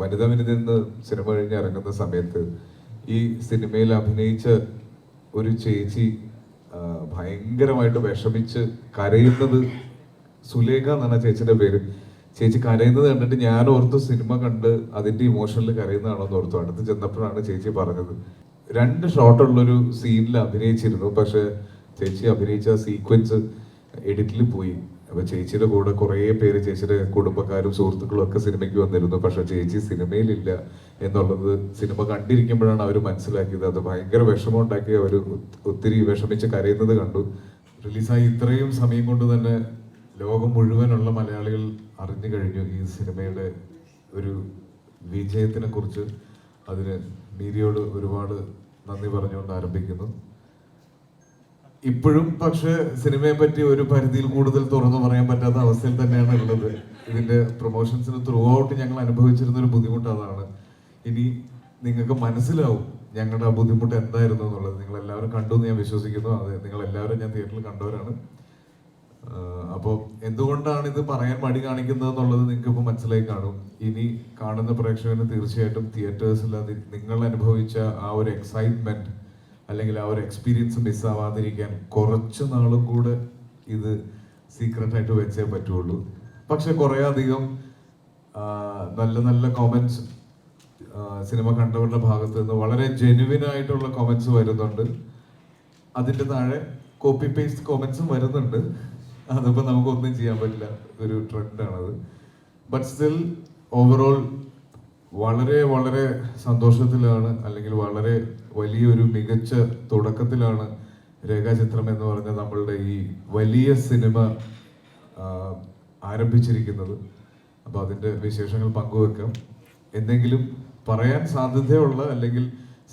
വനിതാ വിനിത എന്ന് സിനിമ കഴിഞ്ഞ് ഇറങ്ങുന്ന സമയത്ത് ഈ സിനിമയിൽ അഭിനയിച്ച ഒരു ചേച്ചി ഭയങ്കരമായിട്ട് വിഷമിച്ച് കരയുന്നത്, സുലേഖ എന്നാണ് ചേച്ചിയുടെ പേര്. ചേച്ചി കരയുന്നത് കണ്ടിട്ട് ഞാൻ ഓർത്തു സിനിമ കണ്ട് അതിന്റെ ഇമോഷനിൽ കരയുന്നതാണോ എന്ന് ഓർത്തു. അടുത്ത് ചെന്നപ്പോഴാണ് ചേച്ചി പറഞ്ഞത് 2 ഷോട്ടുള്ളൊരു സീനിൽ അഭിനയിച്ചിരുന്നു, പക്ഷെ ചേച്ചി അഭിനയിച്ച സീക്വൻസ് എഡിറ്റിൽ പോയി. അപ്പൊ ചേച്ചിയുടെ കൂടെ കുറേ പേര്, ചേച്ചിയുടെ കുടുംബക്കാരും സുഹൃത്തുക്കളും ഒക്കെ സിനിമയ്ക്ക് വന്നിരുന്നു, പക്ഷെ ചേച്ചി സിനിമയിലില്ല എന്നുള്ളത് സിനിമ കണ്ടിരിക്കുമ്പോഴാണ് അവർ മനസ്സിലാക്കിയത്. അത് ഭയങ്കര വിഷമം ഉണ്ടാക്കി അവർ ഒത്തിരി വിഷമിച്ച് കരയുന്നത് കണ്ടു. റിലീസായി ഇത്രയും സമയം കൊണ്ട് തന്നെ ലോകം മുഴുവനുള്ള മലയാളികൾ അറിഞ്ഞു കഴിഞ്ഞു ഈ സിനിമയുടെ ഒരു വിജയത്തിനെ കുറിച്ച്. അതിന് മീഡിയയോട് ഒരുപാട് നന്ദി പറഞ്ഞുകൊണ്ട് ആരംഭിക്കുന്നു. ഇപ്പോഴും പക്ഷെ സിനിമയെ പറ്റി ഒരു പരിധിയിൽ കൂടുതൽ തുറന്നു പറയാൻ പറ്റാത്ത അവസ്ഥയിൽ തന്നെയാണ് ഉള്ളത്. ഇതിന്റെ പ്രൊമോഷൻസിന് ത്രൂ ഔട്ട് ഞങ്ങൾ അനുഭവിച്ചിരുന്ന ഒരു ബുദ്ധിമുട്ട് അതാണ്. ഇനി നിങ്ങൾക്ക് മനസ്സിലാവും ഞങ്ങളുടെ ആ ബുദ്ധിമുട്ട് എന്തായിരുന്നു എന്നുള്ളത്. നിങ്ങൾ എല്ലാവരും കണ്ടു എന്ന് ഞാൻ വിശ്വസിക്കുന്നു. അത് നിങ്ങൾ എല്ലാവരും ഞാൻ തിയേറ്ററിൽ കണ്ടവരാണ്. അപ്പോൾ എന്തുകൊണ്ടാണ് ഇത് പറയാൻ മടി കാണിക്കുന്നത് എന്നുള്ളത് നിങ്ങൾക്ക് ഇപ്പോൾ മനസ്സിലായി കാണും. ഇനി കാണുന്ന പ്രേക്ഷകന് തീർച്ചയായിട്ടും തിയേറ്റേഴ്സിൽ അത് നിങ്ങൾ അനുഭവിച്ച ആ ഒരു എക്സൈറ്റ്മെന്റ് അല്ലെങ്കിൽ ആ ഒരു എക്സ്പീരിയൻസ് മിസ്സാവാതിരിക്കാൻ കുറച്ച് നാളും കൂടെ ഇത് സീക്രട്ടായിട്ട് വെച്ചേ പറ്റുള്ളൂ. പക്ഷെ കുറേ അധികം നല്ല നല്ല കോമൻസ് സിനിമ കണ്ടവരുടെ ഭാഗത്ത് നിന്ന് വളരെ ജെനുവിൻ ആയിട്ടുള്ള കോമൻസ് വരുന്നുണ്ട്. അതിൻ്റെ താഴെ കോപ്പി പേസ്റ്റ് കോമൻസും വരുന്നുണ്ട്. അതിപ്പോൾ നമുക്കൊന്നും ചെയ്യാൻ പറ്റില്ല, ഒരു ട്രെൻഡാണത്. ബട്ട് സ്റ്റിൽ ഓവറോൾ വളരെ വളരെ സന്തോഷത്തിലാണ്, അല്ലെങ്കിൽ വളരെ വലിയൊരു മികച്ച തുടക്കത്തിലാണ് രേഖാചിത്രം എന്ന് പറഞ്ഞ നമ്മളുടെ ഈ വലിയ സിനിമ ആരംഭിച്ചിരിക്കുന്നത്. അപ്പോൾ അതിൻ്റെ വിശേഷങ്ങൾ പങ്കുവെക്കാം. എന്തെങ്കിലും പറയാൻ സാധ്യതയുള്ള അല്ലെങ്കിൽ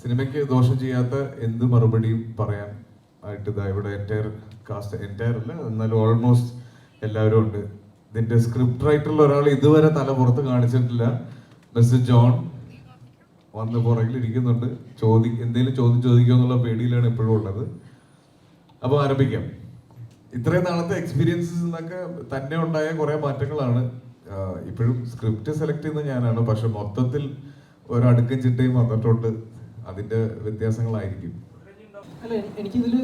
സിനിമയ്ക്ക് ദോഷം ചെയ്യാത്ത എന്ത് മറുപടിയും പറയാൻ ആയിട്ട് ഇതാ ഇവിടെ എൻറ്റയർ കാസ്റ്റ്, എൻറ്റയർ അല്ല എന്നാലും ഓൾമോസ്റ്റ് എല്ലാവരും ഉണ്ട്. ഇതിൻ്റെ സ്ക്രിപ്റ്റ് റൈറ്ററിൽ ഒരാൾ ഇതുവരെ തല പുറത്ത് കാണിച്ചിട്ടില്ല. മിസ്റ്റർ ജോൺ വന്ന് പുറകിലിരിക്കുന്നുണ്ട്. എന്തെങ്കിലും ചോദ്യം ചോദിക്കുമോ എന്നുള്ള പേടിയിലാണ് എപ്പോഴും ഉള്ളത്. അപ്പോൾ ആരംഭിക്കാം. ഇത്രയും നാളത്തെ എക്സ്പീരിയൻസസ് എന്നൊക്കെ തന്നെ ഉണ്ടായ കുറേ മാറ്റങ്ങളാണ്. ഇപ്പോഴും സ്ക്രിപ്റ്റ് സെലക്ട് ചെയ്യുന്നത് ഞാനാണ്, പക്ഷെ മൊത്തത്തിൽ ഒരടുക്കും ചിട്ടയും വന്നിട്ടുണ്ട്. അതിൻ്റെ വ്യത്യാസങ്ങളായിരിക്കും. അല്ല, എനിക്കിതിൽ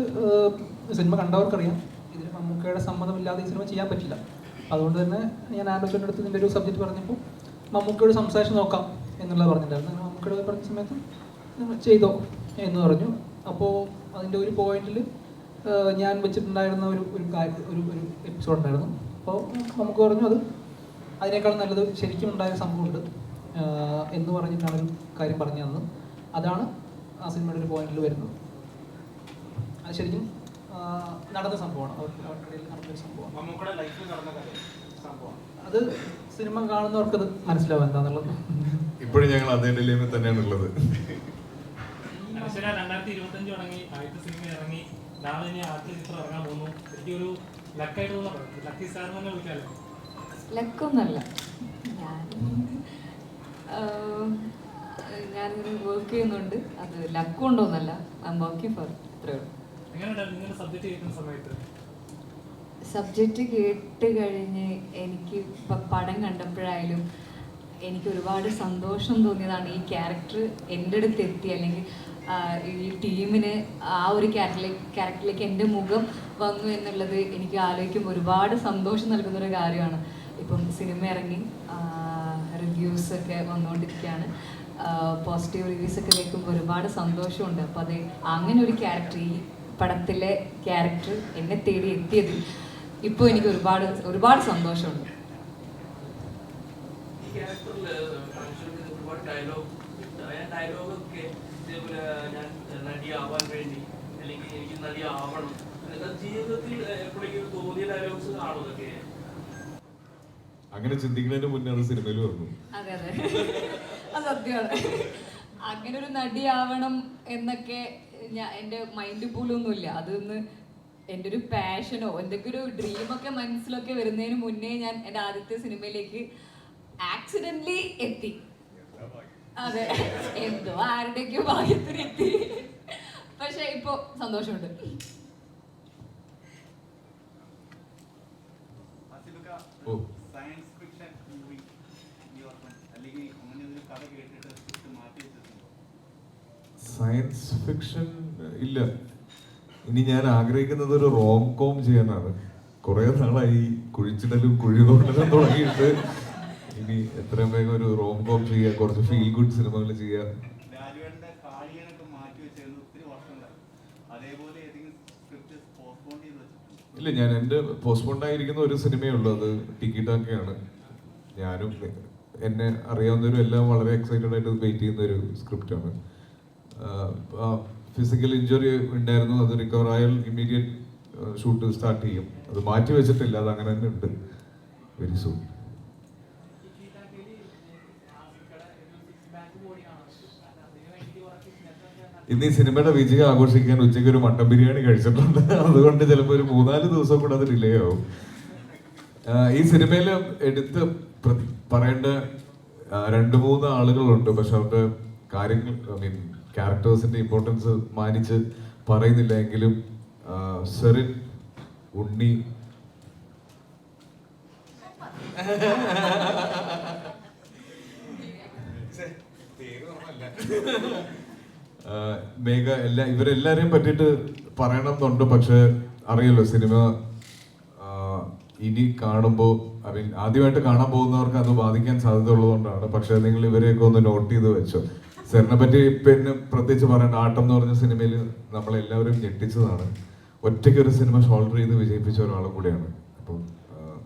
സിനിമ കണ്ടവർക്കറിയാം ഇതിൽ മമ്മൂക്കയുടെ സമ്മതമില്ലാതെ ഈ സിനിമ ചെയ്യാൻ പറ്റില്ല. അതുകൊണ്ട് തന്നെ ഞാൻ ആലോചനയുടെ അടുത്ത് ഇതിൻ്റെ ഒരു സബ്ജക്റ്റ് പറഞ്ഞപ്പോൾ മമ്മൂക്കയോട് സംസാരിച്ച് നോക്കാം എന്നുള്ളത് പറഞ്ഞിട്ടുണ്ടായിരുന്നു. അങ്ങനെ മമ്മൂക്കയോട് പറഞ്ഞ സമയത്ത് ചെയ്തോ എന്ന് പറഞ്ഞു. അപ്പോൾ അതിൻ്റെ ഒരു പോയിന്റിൽ ഞാൻ വെച്ചിട്ടുണ്ടായിരുന്ന ഒരു എപ്പിസോഡ് ഉണ്ടായിരുന്നു. അപ്പോൾ നമുക്ക് പറഞ്ഞു അത് അതിനേക്കാൾ നല്ലത് ശരിക്കും ഉണ്ടായ സംഭവമുണ്ട് എന്ന് പറഞ്ഞിട്ടാണ് ഒരു കാര്യം പറഞ്ഞു തന്നത്. അതാണ് ആ സിനിമയുടെ ഒരു പോയിന്റിൽ വരുന്നത്. അത് ശരിക്കും നടന്ന സംഭവമാണ്, അവർക്കിടയിൽ നടന്നൊരു സംഭവമാണ്. അത് സിനിമ കാണുന്നവർക്കത് മനസ്സിലാവും എന്താന്നുള്ളത്. ഇപ്പോഴും ഞങ്ങൾ അതേ ഡിലേമിൽ തന്നെയാണ് ഉള്ളത്. 2025 തുടങ്ങി, ആദ്യത്തെ സിനിമ ഇറങ്ങി, നാളെ ഇനി ആദ്യ ചിത്രം ഇറങ്ങാൻ പോകുന്നു. എനിക്കൊരു ലക്കായിട്ട് തോന്നുന്നു. ലക്കി സാറിന് തന്നെ വിളിക്കാമല്ലോ. ലക്കൊന്നല്ല, ഞാനിങ്ങനെ വർക്ക് ചെയ്യുന്നുണ്ട്. അത് ലക്കുണ്ടോന്നല്ല, ഐ എം വർക്കിംഗ് ഫോർ, അത്രേ ഉള്ളൂ. സബ്ജക്റ്റ് കേട്ട് കഴിഞ്ഞ് എനിക്ക് ഇപ്പം പടം കണ്ടപ്പോഴായാലും എനിക്ക് ഒരുപാട് സന്തോഷം തോന്നിയതാണ്. ഈ ക്യാരക്ടർ എൻ്റെ അടുത്ത് എത്തി, അല്ലെങ്കിൽ ഈ ടീമിന് ആ ഒരു ക്യാരക്ടറിലേക്ക് എൻ്റെ മുഖം വന്നു എന്നുള്ളത് എനിക്ക് ആലോചിക്കുമ്പോൾ ഒരുപാട് സന്തോഷം നൽകുന്നൊരു കാര്യമാണ്. ഇപ്പം സിനിമ ഇറങ്ങി റിവ്യൂസൊക്കെ വന്നുകൊണ്ടിരിക്കുകയാണ്. പോസിറ്റീവ് റിവ്യൂസൊക്കെ കേൾക്കുമ്പോൾ ഒരുപാട് സന്തോഷമുണ്ട്. അപ്പോൾ അത് അങ്ങനെ ഒരു ക്യാരക്ടർ, ഈ പടത്തിലെ ക്യാരക്ടർ എന്നെ തേടി എത്തിയതിൽ ഇപ്പോൾ എനിക്ക് ഒരുപാട് ഒരുപാട് സന്തോഷമുണ്ട്. അങ്ങനെ ചിന്തിക്കുന്നതിന് മുന്നേ അത് സിനിമയിൽ വന്നു. അതെ അതെ, അത് സത്യമാണ്. അങ്ങനെ ഒരു നടിയാവണം എന്നൊക്കെ എൻ്റെ മൈൻഡിൽ പോലൊന്നുമില്ല. അതൊന്ന് എൻ്റെ ഒരു പാഷനോ എന്തൊക്കെ ഒരു ഡ്രീമൊക്കെ മനസ്സിലൊക്കെ വരുന്നതിന് മുന്നേ ഞാൻ എൻ്റെ ആദ്യത്തെ സിനിമയിലേക്ക് ആക്സിഡൻ്റലി എത്തി. അതെ, എന്തോ ആരുടെയൊക്കെയോ ഭാഗ്യത്തിന് എത്തി. പക്ഷെ ഇപ്പോൾ സന്തോഷമുണ്ട്. സയൻസ് ഫിക്ഷൻ മൂവി അല്ലെങ്കിൽ അങ്ങനെ ഒരു കഥ സയൻസ് ഫിക്ഷൻ ഇല്ല. ഇനി ഞാൻ ആഗ്രഹിക്കുന്നത് ഒരു റോം കോം ചെയ്യാനാണ്. കുറെ നാളായി കുഴിച്ചിടലും കുഴിതോണ്ടലും തുടങ്ങിയിട്ട് ഇനി എത്രയും വേഗം ഒരു റോം കോം ചെയ്യുക, കുറച്ച് ഫീൽ ഗുഡ് സിനിമകൾ ചെയ്യുക. ഇല്ല, ഞാൻ എൻ്റെ പോസ്റ്റ്പോണ്ട് ആയിരിക്കുന്ന ഒരു സിനിമയേ ഉള്ളൂ, അത് ടിക്കി ടാക്കയാണ്. ഞാനും എന്നെ അറിയാവുന്നവരും എല്ലാം വളരെ എക്സൈറ്റഡ് ആയിട്ട് വെയിറ്റ് ചെയ്യുന്ന ഒരു സ്ക്രിപ്റ്റാണ്. ഫിസിക്കൽ ഇഞ്ചുറി ഉണ്ടായിരുന്നു, അത് റിക്കവർ ആയാൽ ഇമ്മീഡിയറ്റ് ഷൂട്ട് സ്റ്റാർട്ട് ചെയ്യും. അത് മാറ്റി വെച്ചിട്ടില്ല, അത് അങ്ങനെ തന്നെ ഉണ്ട്. Very soon. ഇന്ന് ഈ സിനിമയുടെ വിജയം ആഘോഷിക്കാൻ ഉച്ചയ്ക്ക് ഒരു മട്ടൻ ബിരിയാണി കഴിച്ചിട്ടുണ്ട്. അതുകൊണ്ട് ചിലപ്പോൾ ഒരു 3-4 ദിവസം കൂടെ അത് ഡിലേ ആവും. ഈ സിനിമയിൽ എടുത്ത് പറയേണ്ട 2-3 ആളുകളുണ്ട്, പക്ഷെ അവരുടെ കാര്യങ്ങൾ ക്യാരക്ടേഴ്സിന്റെ ഇമ്പോർട്ടൻസ് മാനിച്ച് പറയുന്നില്ല. എങ്കിലും സെറിൻ, ഉണ്ണി, മേഘ, ഇവരെല്ലാരെയും പറ്റിയിട്ട് പറയണം എന്നുണ്ട്. പക്ഷെ അറിയല്ലോ, സിനിമ ഇനി കാണുമ്പോൾ ആദ്യമായിട്ട് കാണാൻ പോകുന്നവർക്ക് അത് ബാധിക്കാൻ സാധ്യത ഉള്ളതുകൊണ്ടാണ്. പക്ഷെ നിങ്ങൾ ഇവരെയൊക്കെ ഒന്ന് നോട്ട് ചെയ്ത് വെച്ചോ. സെറിനെ പറ്റി പിന്നെ പ്രത്യേകിച്ച് പറയേണ്ട, ആട്ടം എന്ന് പറഞ്ഞ സിനിമയിൽ നമ്മളെല്ലാവരും ഞെട്ടിച്ചതാണ്. ഒറ്റയ്ക്കൊരു സിനിമ ഷോൾഡർ ചെയ്ത് വിജയിപ്പിച്ച ഒരാളും കൂടിയാണ്. അപ്പം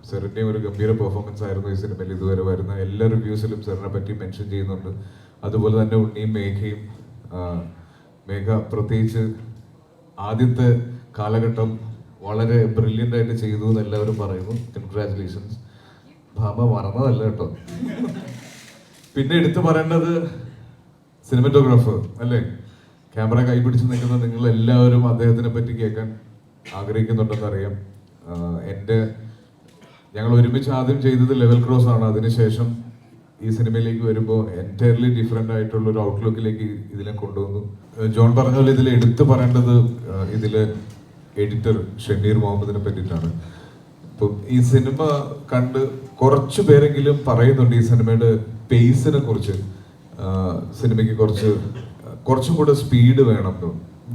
സെറിൻ്റെ ഒരു ഗംഭീര പെർഫോമൻസ് ആയിരുന്നു ഈ സിനിമയിൽ. ഇതുവരെ വരുന്ന എല്ലാ റിവ്യൂസിലും സെറിനെ പറ്റി മെൻഷൻ ചെയ്യുന്നുണ്ട്. അതുപോലെ തന്നെ ഉണ്ണിയും മേഘയും, മേഘ പ്രത്യേകിച്ച് ആദ്യത്തെ കാലഘട്ടം വളരെ ബ്രില്യൻ്റ് ആയിട്ട് ചെയ്തു എന്ന് എല്ലാവരും പറയുന്നു. കൺഗ്രാറ്റുലേഷൻസ്. ഭാമ മറന്നതല്ല കേട്ടോ. പിന്നെ എടുത്തു പറയേണ്ടത് സിനിമറ്റോഗ്രാഫർ അല്ലേ, ക്യാമറ കൈപിടിച്ച് നിൽക്കുന്ന നിങ്ങൾ എല്ലാവരും അദ്ദേഹത്തിനെ പറ്റി കേൾക്കാൻ ആഗ്രഹിക്കുന്നുണ്ടെന്ന് അറിയാം. ഞങ്ങൾ ഒരുമിച്ച് ആദ്യം ചെയ്തത് ലെവൽ ക്രോസ് ആണ്. അതിനുശേഷം ഈ സിനിമയിലേക്ക് വരുമ്പോൾ എൻറ്റയർലി ഡിഫറെൻ്റ് ആയിട്ടുള്ള ഒരു ഔട്ട്ലുക്കിലേക്ക് ഇതിനെ കൊണ്ടുവന്നു. ജോൺ പറഞ്ഞ പോലെ ഇതിൽ എടുത്തു പറയേണ്ടത് ഇതിലെ എഡിറ്റർ ഷമീർ മുഹമ്മദിനെ പറ്റിയിട്ടാണ്. ഇപ്പം ഈ സിനിമ കണ്ട് കുറച്ച് പേരെങ്കിലും പറയുന്നുണ്ട് ഈ സിനിമയുടെ പേസിനെ കുറിച്ച്. സിനിമയ്ക്ക് കുറച്ചും കൂടെ സ്പീഡ് വേണം.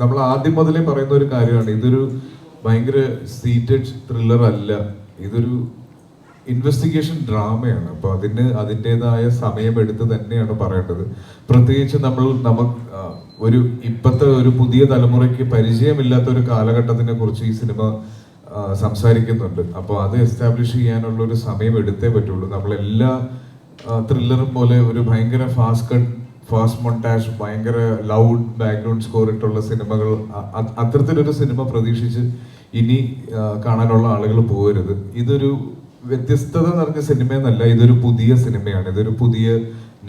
നമ്മൾ ആദ്യം മുതലേ പറയുന്ന ഒരു കാര്യമാണ്, ഇതൊരു ഭയങ്കര സീറ്റഡ് ത്രില്ലർ അല്ല, ഇതൊരു ഇൻവെസ്റ്റിഗേഷൻ ഡ്രാമയാണ്. അപ്പോൾ അതിൻ്റെതായ സമയമെടുത്ത് തന്നെയാണ് പറയേണ്ടത്. പ്രത്യേകിച്ച് ഇപ്പോഴത്തെ ഒരു പുതിയ തലമുറയ്ക്ക് പരിചയമില്ലാത്ത ഒരു കാലഘട്ടത്തിനെ കുറിച്ച് ഈ സിനിമ സംസാരിക്കുന്നുണ്ട്. അപ്പോൾ അത് എസ്റ്റാബ്ലിഷ് ചെയ്യാനുള്ള ഒരു സമയം എടുത്തേ പറ്റുള്ളൂ. നമ്മളെല്ലാ ത്രില്ലറും പോലെ ഒരു ഭയങ്കര ഫാസ്റ്റ് മൊണ്ടാഷ്, ഭയങ്കര ലൗഡ് ബാക്ക്ഗ്രൗണ്ട് സ്കോർ ഇട്ടുള്ള സിനിമകൾ, അത്തരത്തിലൊരു സിനിമ പ്രതീക്ഷിച്ച് ഇനി കാണാനുള്ള ആളുകൾ പോകരുത്. ഇതൊരു വ്യത്യസ്തത നിറഞ്ഞ സിനിമയെന്നല്ല, ഇതൊരു പുതിയ സിനിമയാണ്, ഇതൊരു പുതിയ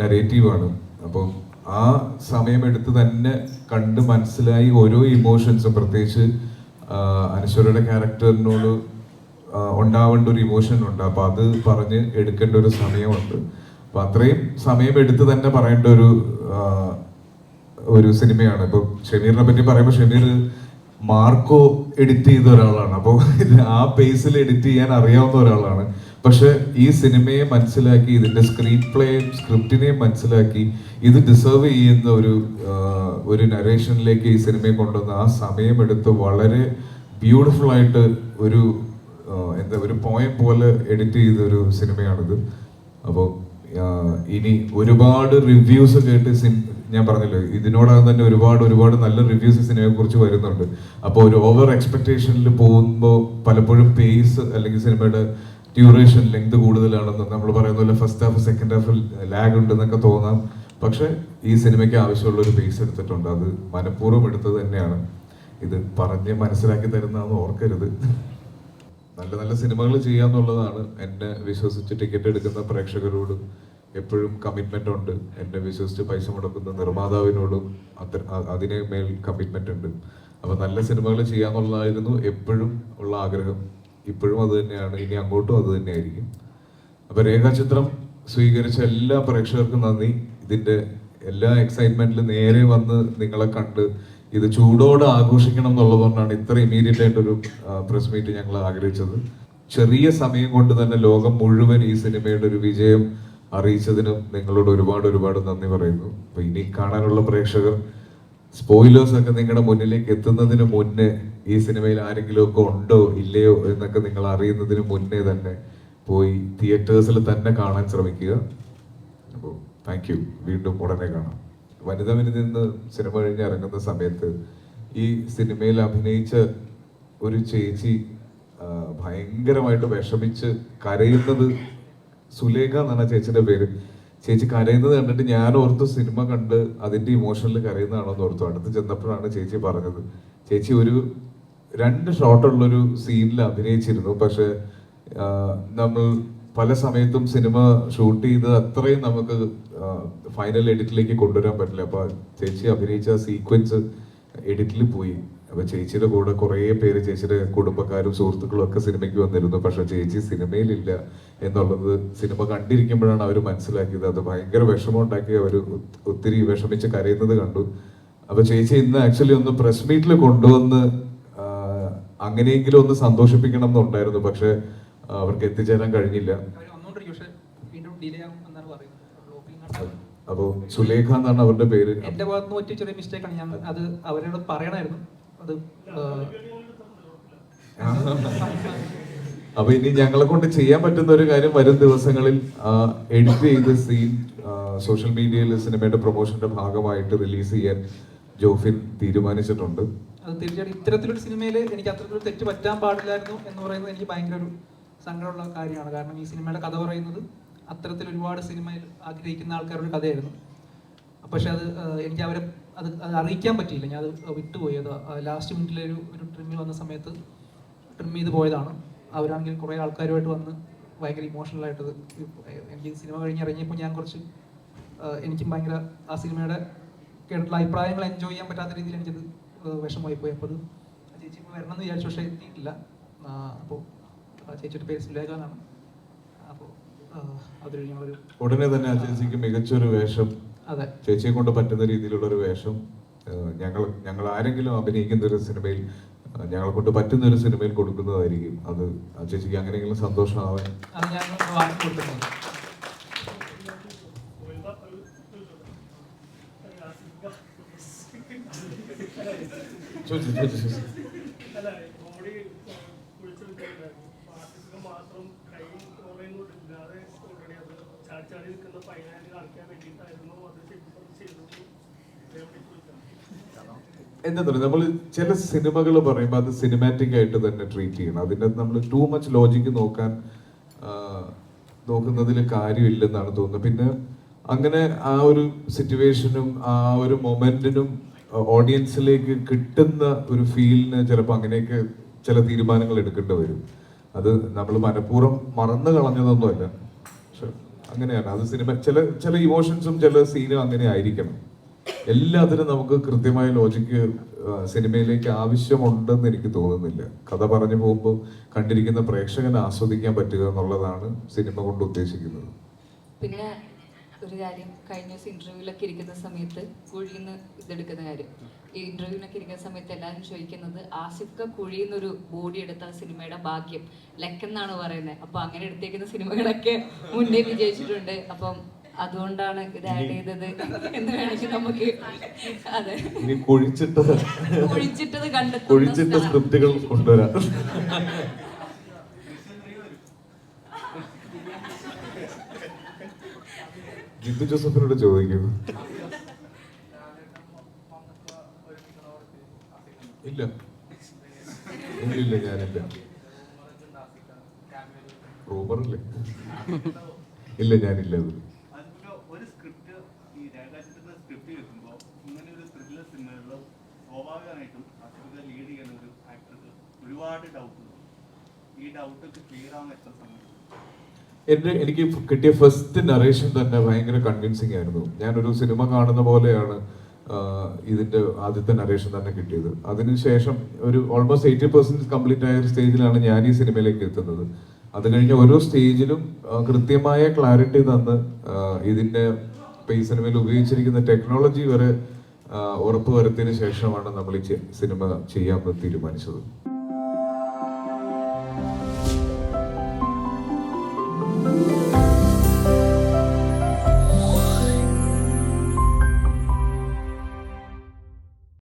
നരേറ്റീവാണ്. അപ്പം ആ സമയമെടുത്ത് തന്നെ കണ്ട് മനസ്സിലായി ഓരോ ഇമോഷൻസും, പ്രത്യേകിച്ച് അനശ്വരയുടെ ക്യാരക്ടറിനോട് ഉണ്ടാവേണ്ട ഒരു ഇമോഷൻ ഉണ്ട്. അപ്പൊ അത് പറഞ്ഞ് എടുക്കേണ്ട ഒരു സമയമുണ്ട്. അപ്പൊ അത്രയും സമയം എടുത്ത് തന്നെ പറയേണ്ട ഒരു സിനിമയാണ്. ഇപ്പൊ ഷമീറിനെ പറ്റി പറയുമ്പോൾ ഷമീർ മാർക്കോ എഡിറ്റ് ചെയ്ത ഒരാളാണ്. അപ്പോൾ ആ പേസിൽ എഡിറ്റ് ചെയ്യാൻ അറിയാവുന്ന ഒരാളാണ്. പക്ഷെ ഈ സിനിമയെ മനസ്സിലാക്കി, ഇതിന്റെ സ്ക്രീൻ പ്ലേയും സ്ക്രിപ്റ്റിനെയും മനസ്സിലാക്കി ഇത് ഡിസേർവ് ചെയ്യുന്ന ഒരു നരേഷനിലേക്ക് ഈ സിനിമയെ കൊണ്ടുവന്ന് ആ സമയമെടുത്ത് വളരെ ബ്യൂട്ടിഫുൾ ആയിട്ട് ഒരു പോയം പോലെ എഡിറ്റ് ചെയ്ത ഒരു സിനിമയാണിത്. അപ്പോൾ ഇനി ഒരുപാട് റിവ്യൂസ് കേട്ട് ഞാൻ പറഞ്ഞല്ലോ, ഇതിനോടകം തന്നെ ഒരുപാട് നല്ല റിവ്യൂസ് സിനിമയെ കുറിച്ച് വരുന്നുണ്ട്. അപ്പോൾ ഒരു ഓവർ എക്സ്പെക്ടേഷനിൽ പോകുമ്പോൾ പലപ്പോഴും പേസ് അല്ലെങ്കിൽ സിനിമയുടെ ഡ്യൂറേഷൻ ലെങ്ത് കൂടുതലാണെന്ന് നമ്മൾ പറയുന്ന പോലെ ഫസ്റ്റ് ഹാഫ് സെക്കൻഡ് ഹാഫിൽ ലാഗ് ഉണ്ടെന്നൊക്കെ തോന്നാം. പക്ഷെ ഈ സിനിമയ്ക്ക് ആവശ്യമുള്ള ഒരു പേസ് എടുത്തിട്ടുണ്ട്. അത് മനഃപൂർവ്വം എടുത്തത് തന്നെയാണ്. ഇത് പറഞ്ഞ് മനസ്സിലാക്കി തരുന്നതെന്ന് ഓർക്കരുത്. നല്ല സിനിമകൾ ചെയ്യാന്നുള്ളതാണ് എന്നെ വിശ്വസിച്ച് ടിക്കറ്റ് എടുക്കുന്ന പ്രേക്ഷകരോട് എപ്പോഴും കമ്മിറ്റ്മെന്റ് ഉണ്ട്. എന്നെ വിശ്വസിച്ച് പൈസ മുടക്കുന്ന നിർമ്മാതാവിനോടും അതിനെ മേൽ കമ്മിറ്റ്മെന്റ് ഉണ്ട്. അപ്പൊ നല്ല സിനിമകൾ ചെയ്യാന്നുള്ളതായിരുന്നു എപ്പോഴും ഉള്ള ആഗ്രഹം. ഇപ്പോഴും അത് തന്നെയാണ്, ഇനി അങ്ങോട്ടും അത് തന്നെയായിരിക്കും. അപ്പൊ രേഖാചിത്രം സ്വീകരിച്ച എല്ലാ പ്രേക്ഷകർക്കും നന്ദി. ഇതിന്റെ എല്ലാ എക്സൈറ്റ്മെന്റിലും നേരെ വന്ന് നിങ്ങളെ കണ്ട് ഇത് ചൂടോടെ ആഘോഷിക്കണം എന്നുള്ളതുകൊണ്ടാണ് ഇത്ര ഇമീഡിയറ്റ് ആയിട്ടൊരു പ്രസ് മീറ്റ് ഞങ്ങൾ ആഗ്രഹിച്ചത്. ചെറിയ സമയം കൊണ്ട് തന്നെ ലോകം മുഴുവൻ ഈ സിനിമയുടെ ഒരു വിജയം അറിയിച്ചതിനും നിങ്ങളോട് ഒരുപാട് നന്ദി പറയുന്നു. അപ്പൊ ഇനി കാണാനുള്ള പ്രേക്ഷകർ സ്പോയിലേഴ്സ് ഒക്കെ നിങ്ങളുടെ മുന്നിലേക്ക് എത്തുന്നതിന് മുന്നേ ഈ സിനിമയിൽ ആരെങ്കിലും ഒക്കെ ഉണ്ടോ ഇല്ലയോ എന്നൊക്കെ നിങ്ങൾ അറിയുന്നതിന് മുന്നേ തന്നെ പോയി തിയേറ്റേഴ്സിൽ തന്നെ കാണാൻ ശ്രമിക്കുക. അപ്പോൾ താങ്ക് യു. വീണ്ടും ഉടനെ കാണാം. വനിതാ വിരുന്നിൽ നിന്ന് സിനിമ കഴിഞ്ഞ് ഇറങ്ങുന്ന സമയത്ത് ഈ സിനിമയിൽ അഭിനയിച്ച ഒരു ചേച്ചി ഭയങ്കരമായിട്ട് വിഷമിച്ച് കരയുന്നത്, സുലേഖ എന്നാണ് ചേച്ചിയുടെ പേര്. ചേച്ചി കരയുന്നത് കണ്ടിട്ട് ഞാൻ ഓർത്തു സിനിമ കണ്ട് അതിന്റെ ഇമോഷനിൽ കരയുന്നതാണോന്ന് ഓർത്തു. അടുത്ത് ചെന്നപ്പോഴാണ് ചേച്ചി പറഞ്ഞത് ചേച്ചി ഒരു 2 ഷോട്ടുള്ളൊരു സീനിൽ അഭിനയിച്ചിരുന്നു. പക്ഷെ നമ്മൾ പല സമയത്തും സിനിമ ഷൂട്ട് ചെയ്ത് അത്രയും നമുക്ക് ഫൈനൽ എഡിറ്റിലേക്ക് കൊണ്ടുവരാൻ പറ്റില്ല. അപ്പൊ ചേച്ചി അഭിനയിച്ച സീക്വൻസ് എഡിറ്റിൽ പോയി. അപ്പൊ ചേച്ചിയുടെ കൂടെ കുറേ പേര്, ചേച്ചിയുടെ കുടുംബക്കാരും സുഹൃത്തുക്കളും ഒക്കെ സിനിമയ്ക്ക് വന്നിരുന്നു. പക്ഷെ ചേച്ചി സിനിമയിലില്ല എന്നുള്ളത് സിനിമ കണ്ടിരിക്കുമ്പോഴാണ് അവർ മനസ്സിലാക്കിയത്. അത് ഭയങ്കര വിഷമം ഉണ്ടാക്കി അവർ ഒത്തിരി വിഷമിച്ച് കരയുന്നത് കണ്ടു. അപ്പൊ ചേച്ചി ഇന്ന് ആക്ച്വലി ഒന്ന് പ്രസ് മീറ്റിൽ കൊണ്ടുവന്ന് അങ്ങനെയെങ്കിലും ഒന്ന് സന്തോഷിപ്പിക്കണം എന്നുണ്ടായിരുന്നു. പക്ഷെ അവർക്ക് എത്തിച്ചേരാൻ കഴിഞ്ഞില്ല. അപ്പോ സുലേഖ എന്നാണ് അവരുടെ പേര്. എന്റെ ഭാഗത്ത് പറ്റിയ ചെറിയ മിസ്റ്റേക്ക് ആണ്. ഞാൻ അത് അവരോട് പറയണമായിരുന്നു. അത് അപ്പൊ ഇനി ഞങ്ങളെ കൊണ്ട് ചെയ്യാൻ പറ്റുന്ന ഒരു കാര്യം വരും ദിവസങ്ങളിൽ എഡിറ്റ് ചെയ്ത സീൻ സോഷ്യൽ മീഡിയയിൽ സിനിമയുടെ പ്രൊമോഷന്റെ ഭാഗമായിട്ട് റിലീസ് ചെയ്യാൻ ജോഫിൻ തീരുമാനിച്ചിട്ടുണ്ട്. അത് തീർച്ചയായിട്ടും ഇത്തരത്തിലൊരു സിനിമയിൽ എനിക്ക് അത്തരത്തിലൊരു തെറ്റ് പറ്റാൻ പാടില്ലായിരുന്നു എന്ന് പറയുന്നത് എനിക്ക് ഭയങ്കര ഒരു സങ്കടമുള്ള കാര്യമാണ്. കാരണം ഈ സിനിമയുടെ കഥ പറയുന്നത് അത്തരത്തിൽ ഒരുപാട് സിനിമയിൽ ആഗ്രഹിക്കുന്ന ആൾക്കാരുടെ കഥയായിരുന്നു. പക്ഷെ അത് എനിക്ക് അവരെ അത് അറിയിക്കാൻ പറ്റിയില്ല. ഞാൻ അത് വിട്ടുപോയി. അത് ലാസ്റ്റ് മിനിറ്റിൽ ഒരു ട്രിമ്മിൽ വന്ന സമയത്ത് ട്രിം ചെയ്ത് പോയതാണ്. അവരാണെങ്കിൽ കുറേ ആൾക്കാരുമായിട്ട് വന്ന് ഭയങ്കര ഇമോഷണലായിട്ടത് എനിക്ക് സിനിമ കഴിഞ്ഞ് ഇറങ്ങിയപ്പോൾ ഞാൻ കുറച്ച് എനിക്കും ഭയങ്കര ആ സിനിമയുടെ കേട്ടിട്ടുള്ള അഭിപ്രായങ്ങൾ എൻജോയ് ചെയ്യാൻ പറ്റാത്ത രീതിയിൽ എനിക്കത് വിഷമമായി പോയി. അപ്പോൾ അത് ചേച്ചി ഇപ്പോൾ വരണം എന്ന് വിചാരിച്ചു, പക്ഷേ എത്തിയിട്ടില്ല. അപ്പോൾ ചേച്ചിയുടെ പേര് സുലേഖ എന്നാണ്. അപ്പോൾ അതൊരു ഞങ്ങളൊരു ഉടനെ തന്നെ ആ ചേച്ചിക്ക് മികച്ചൊരു വേഷം, അതെ, ചേച്ചിയെ കൊണ്ട് പറ്റുന്ന രീതിയിലുള്ള ഒരു വേഷം ഞങ്ങൾ ആരെങ്കിലും അഭിനയിക്കുന്ന ഒരു സിനിമയിൽ ഞങ്ങളെ കൊണ്ട് പറ്റുന്ന ഒരു സിനിമയിൽ കൊടുക്കുന്നതായിരിക്കും. അത് ആ ചേച്ചിക്ക് അങ്ങനെയെങ്കിലും സന്തോഷമാവാൻ അത് ഞാൻ വാങ്ങി കൊടുക്കുന്നത്. എന്താ പറയുക, നമ്മൾ ചില സിനിമകൾ പറയുമ്പോൾ അത് സിനിമാറ്റിക് ആയിട്ട് തന്നെ ട്രീറ്റ് ചെയ്യണം. അതിൻ്റെ നമ്മൾ ടൂ മച്ച് ലോജിക്ക് നോക്കുന്നതിൽ കാര്യമില്ലെന്നാണ് തോന്നുന്നത്. പിന്നെ അങ്ങനെ ആ ഒരു സിറ്റുവേഷനും ആ ഒരു മൊമെന്റിനും ഓഡിയൻസിലേക്ക് കിട്ടുന്ന ഒരു ഫീലിന് ചിലപ്പോൾ അങ്ങനെയൊക്കെ ചില തീരുമാനങ്ങൾ എടുക്കേണ്ടി വരും. അത് നമ്മൾ മനഃപൂർവ്വം മറന്നു കളഞ്ഞതൊന്നുമല്ല, പക്ഷെ അങ്ങനെയാണ് അത്. സിനിമ ചില ഇമോഷൻസും ചില സീനും അങ്ങനെ ആയിരിക്കണം. എല്ലാത്തിനും നമുക്ക് കൃത്യമായ ലോജിക്ക് സിനിമയിലേക്ക് ആവശ്യമുണ്ടെന്ന് എനിക്ക് തോന്നുന്നില്ല. കഥ പറഞ്ഞു പോകുമ്പോൾ കണ്ടിരിക്കുന്ന പ്രേക്ഷകന് ആസ്വദിക്കാൻ പറ്റുക എന്നുള്ളതാണ് സിനിമ കൊണ്ട് ഉദ്ദേശിക്കുന്നത്. പിന്നെ ഒരു കാര്യം, കഴിഞ്ഞ ദിവസം ഇന്റർവ്യൂവിലൊക്കെ ഇരിക്കുന്ന സമയത്ത് കുഴിന്ന് ഇതെടുക്കുന്ന കാര്യം, ഈ ഇന്റർവ്യൂവിനൊക്കെ ഇരിക്കുന്ന സമയത്ത് എല്ലാവരും ചോദിക്കുന്നത് ആസിഫ് കുഴിന്നൊരു ബോഡി എടുത്ത സിനിമയുടെ ഭാഗ്യം ലക്കെന്നാണ് പറയുന്നത്. അപ്പൊ അങ്ങനെ എടുത്തേക്കുന്ന സിനിമകളൊക്കെ മുന്നേ വിജയിച്ചിട്ടുണ്ട്. അപ്പം അതുകൊണ്ടാണ് ഇത് ആഡ് ചെയ്തത് എന്ന് വേണമെങ്കിൽ നമുക്ക് അതെ കുഴിച്ചിട്ടത് കുഴിച്ചിട്ട സ്ക്രിപ്റ്റുകൾ കൊണ്ടുവരാം. ജിത്തു ജോസഫിനോട് ചോദിക്കും. ഇല്ല ഇല്ല ഞാനില്ല. റൂമറില്ലേ? ഇല്ല ഞാനില്ല. ഒരു സ്ക്രിപ്റ്റ് ഈ രേഖാചിത്രത്തിന്റെ സ്ക്രിപ്റ്റ് കേൾക്കുമ്പോൾ ഇങ്ങനെ ഒരു ത്രില്ലർ സിനിമകളിൽ സ്വാഭാവികമായിട്ടും അസുഖത്തെ ലീഡ് ചെയ്യുന്ന ഒരു ആക്ടർക്ക് ഒരുപാട് ഡൗട്ട്. ഈ ഡൗട്ടൊക്കെ ക്ലിയർ ആവുന്ന എത്ര സമയം? എനിക്ക് കിട്ടിയ ഫസ്റ്റ് നറേഷൻ തന്നെ ഭയങ്കര കൺവിൻസിങ് ആയിരുന്നു. ഞാനൊരു സിനിമ കാണുന്ന പോലെയാണ് ഇതിന്റെ ആദ്യത്തെ നറേഷൻ തന്നെ കിട്ടിയത്. അതിനുശേഷം ഒരു ഓൾമോസ്റ്റ് 80% കംപ്ലീറ്റ് ആയ ഒരു സ്റ്റേജിലാണ് ഞാൻ ഈ സിനിമയിലേക്ക് എത്തുന്നത്. അത് കഴിഞ്ഞ ഓരോ സ്റ്റേജിലും കൃത്യമായ ക്ലാരിറ്റി തന്ന് ഇതിന്റെ ഈ സിനിമയിൽ ഉപയോഗിച്ചിരിക്കുന്ന ടെക്നോളജി വരെ ഉറപ്പുവരുത്തിയതിനു ശേഷമാണ് നമ്മൾ ഈ സിനിമ ചെയ്യാമെന്ന് തീരുമാനിച്ചത്.